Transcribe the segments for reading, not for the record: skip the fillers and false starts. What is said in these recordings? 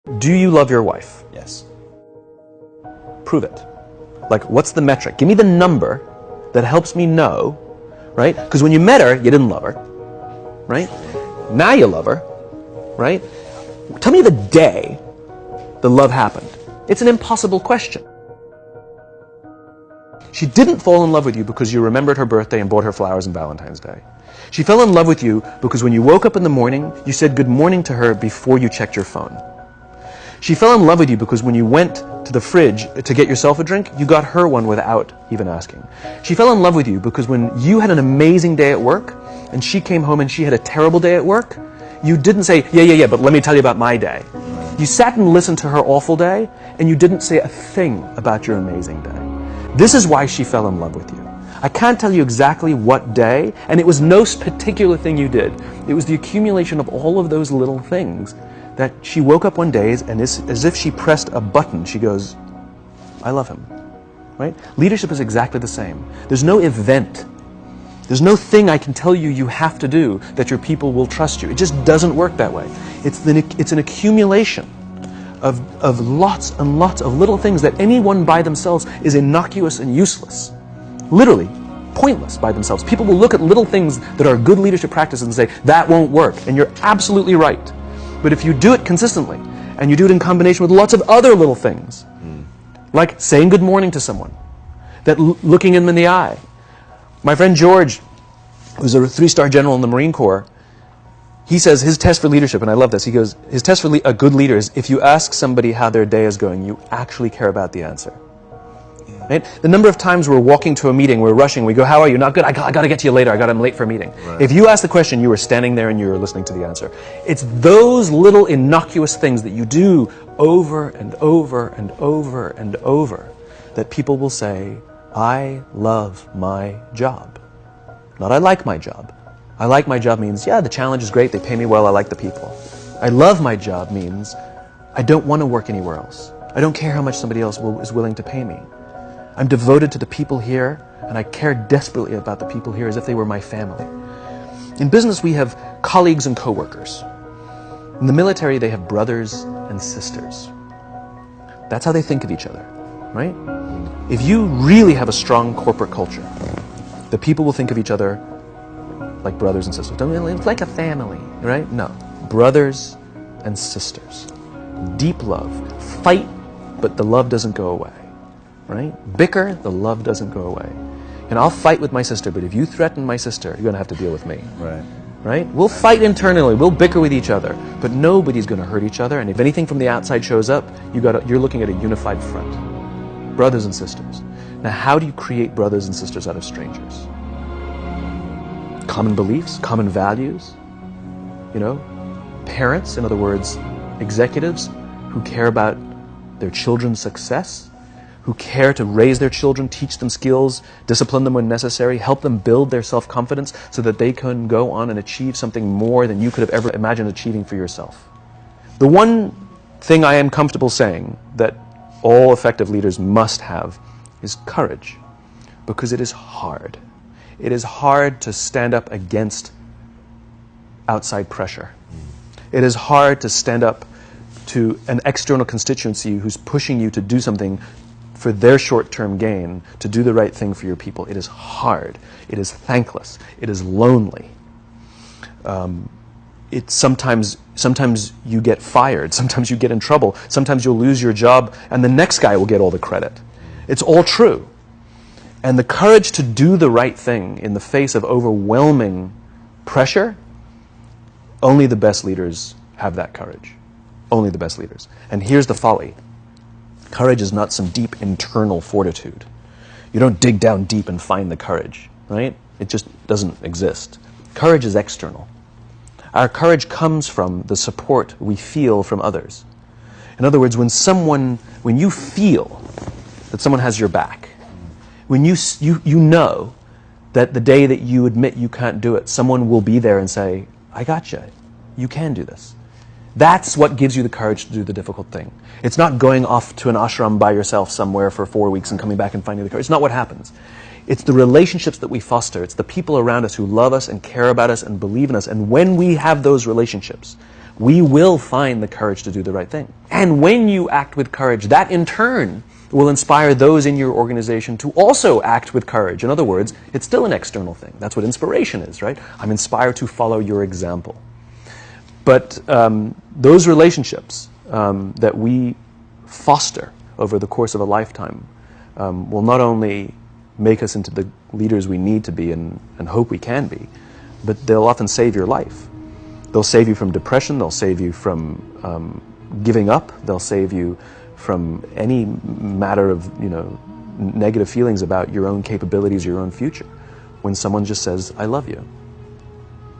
Do you love your wife? Yes. Prove it. Like, what's the metric? Give me the number that helps me know, right? Because when you met her, you didn't love her, right? Now you love her, right? Tell me the day the love happened. It's an impossible question. She didn't fall in love with you because you remembered her birthday and bought her flowers on Valentine's Day. She fell in love with you because when you woke up in the morning, you said good morning to her before you checked your phone. She fell in love with you because when you went to the fridge to get yourself a drink, you got her one without even asking. She fell in love with you because when you had an amazing day at work and she came home and she had a terrible day at work, you didn't say, yeah, but let me tell you about my day. You sat and listened to her awful day and you didn't say a thing about your amazing day. This is why she fell in love with you. I can't tell you exactly what day, and it was no particular thing you did. It was the accumulation of all of those little things that she woke up one day and as if she pressed a button, she goes, I love him, right? Leadership is exactly the same. There's no event. There's no thing I can tell you you have to do that your people will trust you. It just doesn't work that way. It's an accumulation of lots and lots of little things that anyone by themselves is innocuous and useless. Literally, pointless by themselves. People will look at little things that are good leadership practices and say, that won't work. And you're absolutely right. But if you do it consistently, and you do it in combination with lots of other little things, like saying good morning to someone, that looking them in the eye. My friend George, who's a 3-star general in the Marine Corps, he says his test for leadership, and I love this, he goes, his test for a good leader is if you ask somebody how their day is going, you actually care about the answer. Right? The number of times we're walking to a meeting, we're rushing, we go, how are you? Not good, I got to get to you later, I'm late for a meeting. Right. If you ask the question, you were standing there and you were listening to the answer. It's those little innocuous things that you do over and over and over and over that people will say, I love my job. Not I like my job. I like my job means, yeah, the challenge is great, they pay me well, I like the people. I love my job means, I don't want to work anywhere else. I don't care how much somebody else is willing to pay me. I'm devoted to the people here, and I care desperately about the people here as if they were my family. In business, we have colleagues and coworkers. In the military, they have brothers and sisters. That's how they think of each other, right? If you really have a strong corporate culture, the people will think of each other like brothers and sisters. It's like a family, right? No. Brothers and sisters. Deep love. Fight, but the love doesn't go away. Right? Bicker, the love doesn't go away. And I'll fight with my sister, but if you threaten my sister, you're going to have to deal with me. Right. Right? We'll fight internally, we'll bicker with each other, but nobody's going to hurt each other, and if anything from the outside shows up, you're looking at a unified front. Brothers and sisters. Now, how do you create brothers and sisters out of strangers? Common beliefs, common values, parents, in other words, executives who care about their children's success, who care to raise their children, teach them skills, discipline them when necessary, help them build their self-confidence so that they can go on and achieve something more than you could have ever imagined achieving for yourself. The one thing I am comfortable saying that all effective leaders must have is courage, because it is hard. It is hard to stand up against outside pressure. It is hard to stand up to an external constituency who's pushing you to do something for their short-term gain, to do the right thing for your people. It is hard. It is thankless. It is lonely. Sometimes you get fired. Sometimes you get in trouble. Sometimes you'll lose your job, and the next guy will get all the credit. It's all true. And the courage to do the right thing in the face of overwhelming pressure, only the best leaders have that courage. Only the best leaders. And here's the folly. Courage is not some deep internal fortitude. You don't dig down deep and find the courage, right? It just doesn't exist. Courage is external. Our courage comes from the support we feel from others. In other words, when you feel that someone has your back, when you know that the day that you admit you can't do it, someone will be there and say, I got you. You can do this. That's what gives you the courage to do the difficult thing. It's not going off to an ashram by yourself somewhere for 4 weeks and coming back and finding the courage. It's not what happens. It's the relationships that we foster. It's the people around us who love us and care about us and believe in us. And when we have those relationships, we will find the courage to do the right thing. And when you act with courage, that in turn will inspire those in your organization to also act with courage. In other words, it's still an external thing. That's what inspiration is, right? I'm inspired to follow your example. But those relationships that we foster over the course of a lifetime will not only make us into the leaders we need to be and hope we can be, but they'll often save your life. They'll save you from depression, they'll save you from giving up, they'll save you from any matter of negative feelings about your own capabilities, your own future. When someone just says, I love you,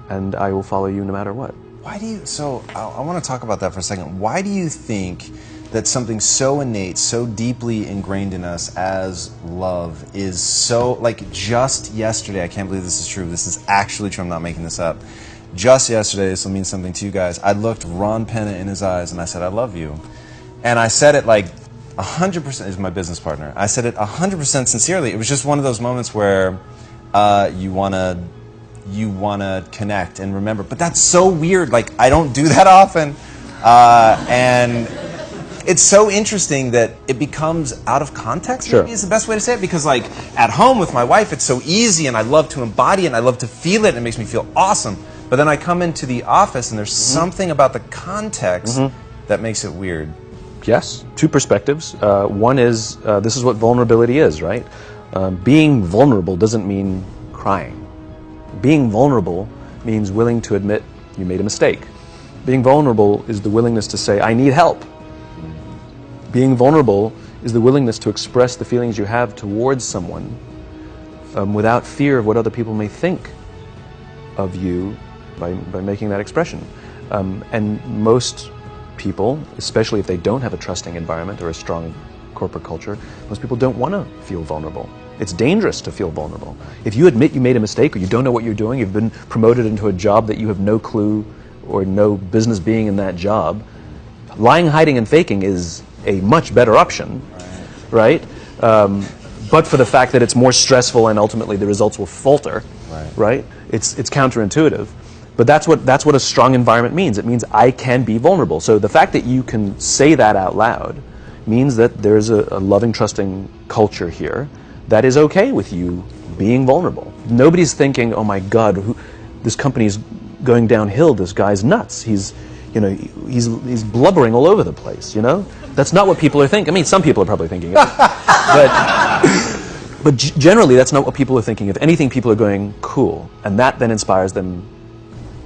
and I will follow you no matter what. Why do you, so I want to talk about that for a second. Why do you think that something so innate, so deeply ingrained in us as love is so, like just yesterday, I can't believe this is true, this is actually true, I'm not making this up. Just yesterday, this will mean something to you guys, I looked Ron Penna in his eyes and I said, I love you. And I said it like 100%, is my business partner, I said it 100% sincerely. It was just one of those moments where you want to connect and remember. But that's so weird. Like, I don't do that often. And it's so interesting that it becomes out of context, Sure. maybe is the best way to say it. Because, like, at home with my wife, it's so easy, and I love to embody it, and I love to feel it, and it makes me feel awesome. But then I come into the office, and there's something about the context that makes it weird. Yes, two perspectives. One is, this is what vulnerability is, right? Being vulnerable doesn't mean crying. Being vulnerable means willing to admit you made a mistake. Being vulnerable is the willingness to say, I need help. Being vulnerable is the willingness to express the feelings you have towards someone without fear of what other people may think of you by making that expression. And most people, especially if they don't have a trusting environment or a strong corporate culture, most people don't want to feel vulnerable. It's dangerous to feel vulnerable. If you admit you made a mistake or you don't know what you're doing, you've been promoted into a job that you have no clue or no business being in that job, lying, hiding, and faking is a much better option, right? But for the fact that it's more stressful and ultimately the results will falter, right? It's counterintuitive. But that's what a strong environment means. It means I can be vulnerable. So the fact that you can say that out loud means that there's a loving, trusting culture here that is okay with you being vulnerable. Nobody's thinking, oh my God, this company's going downhill, this guy's nuts. He's blubbering all over the place, That's not what people are thinking. I mean, some people are probably thinking of it. But generally, that's not what people are thinking. If anything, people are going, cool. And that then inspires them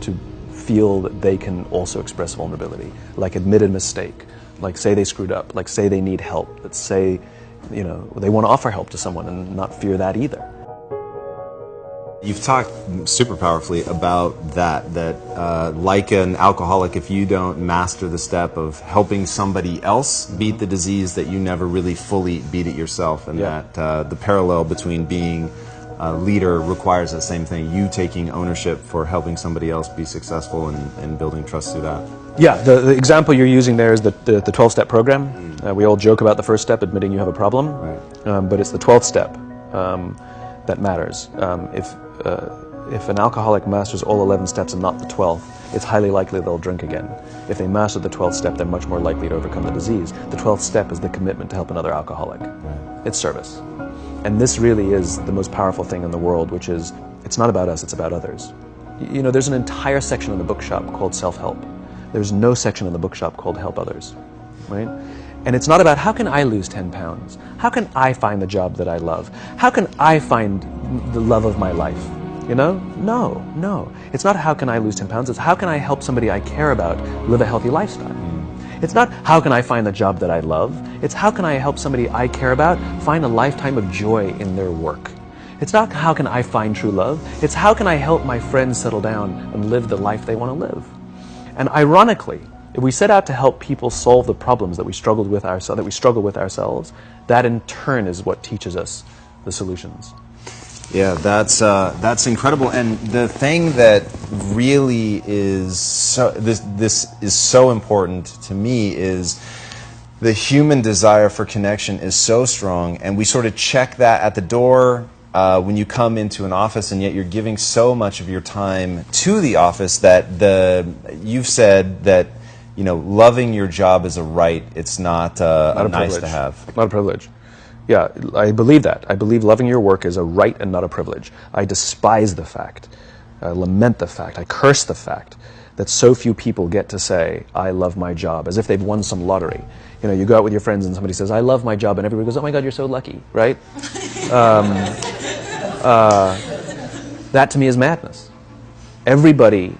to feel that they can also express vulnerability, like admit a mistake, like say they screwed up, like say they need help, let's say they want to offer help to someone and not fear that either. You've talked super powerfully about that like an alcoholic, if you don't master the step of helping somebody else beat the disease, that you never really fully beat it yourself, and that the parallel between being a leader requires that same thing, you taking ownership for helping somebody else be successful and building trust through that. Yeah, the example you're using there is the 12-step program. We all joke about the first step, admitting you have a problem, but it's the 12th step that matters. If an alcoholic masters all 11 steps and not the 12th, it's highly likely they'll drink again. If they master the 12th step, they're much more likely to overcome the disease. The 12th step is the commitment to help another alcoholic. It's service. And this really is the most powerful thing in the world, which is, it's not about us, it's about others. There's an entire section in the bookshop called self-help. There's no section in the bookshop called help others, right? And it's not about how can I lose 10 pounds? How can I find the job that I love? How can I find the love of my life? No. It's not how can I lose 10 pounds, it's how can I help somebody I care about live a healthy lifestyle. It's not how can I find the job that I love, it's how can I help somebody I care about find a lifetime of joy in their work. It's not how can I find true love, it's how can I help my friends settle down and live the life they want to live. And ironically, if we set out to help people solve the problems that we struggle with ourselves, that in turn is what teaches us the solutions. Yeah, that's incredible. And the thing that really is this is so important to me is the human desire for connection is so strong, and we sort of check that at the door when you come into an office, and yet you're giving so much of your time to the office that you've said that, you know, loving your job is a right. It's not a nice to have. Not a privilege. Yeah, I believe that. I believe loving your work is a right and not a privilege. I despise the fact, I lament the fact, I curse the fact that so few people get to say, I love my job, as if they've won some lottery. You know, you go out with your friends and somebody says, I love my job, and everybody goes, oh my God, you're so lucky, right? That to me is madness. Everybody,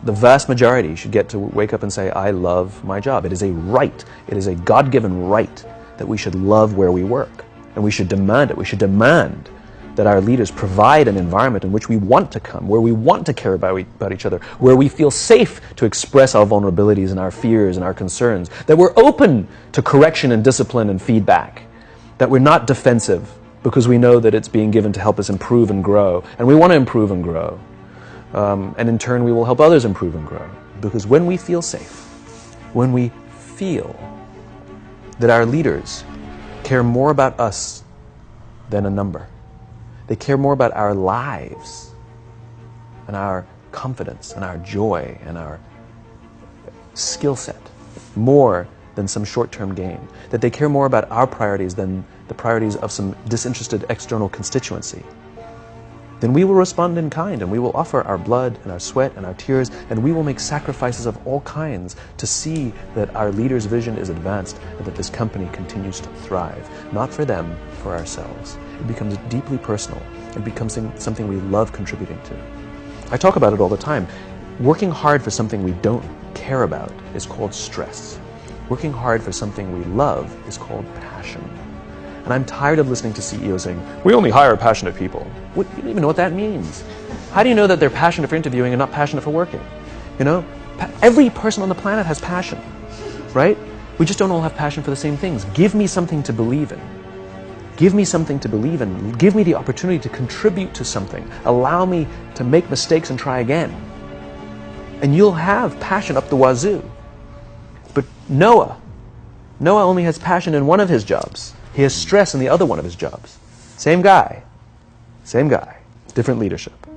the vast majority, should get to wake up and say, I love my job. It is a right. It is a God-given right that we should love where we work. And we should demand it. We should demand that our leaders provide an environment in which we want to come, where we want to care about each other, where we feel safe to express our vulnerabilities and our fears and our concerns, that we're open to correction and discipline and feedback, that we're not defensive because we know that it's being given to help us improve and grow, and we want to improve and grow. And in turn, we will help others improve and grow. Because when we feel safe, when we feel that our leaders care more about us than a number, they care more about our lives and our confidence and our joy and our skill set more than some short-term gain, that they care more about our priorities than the priorities of some disinterested external constituency, then we will respond in kind, and we will offer our blood and our sweat and our tears, and we will make sacrifices of all kinds to see that our leader's vision is advanced and that this company continues to thrive. Not for them, for ourselves. It becomes deeply personal. It becomes something we love contributing to. I talk about it all the time. Working hard for something we don't care about is called stress. Working hard for something we love is called passion. And I'm tired of listening to CEOs saying, we only hire passionate people. You don't even know what that means. How do you know that they're passionate for interviewing and not passionate for working? You know, every person on the planet has passion, right? We just don't all have passion for the same things. Give me something to believe in. Give me something to believe in. Give me the opportunity to contribute to something. Allow me to make mistakes and try again. And you'll have passion up the wazoo. But Noah only has passion in one of his jobs. He has stress in the other one of his jobs. Same guy, different leadership.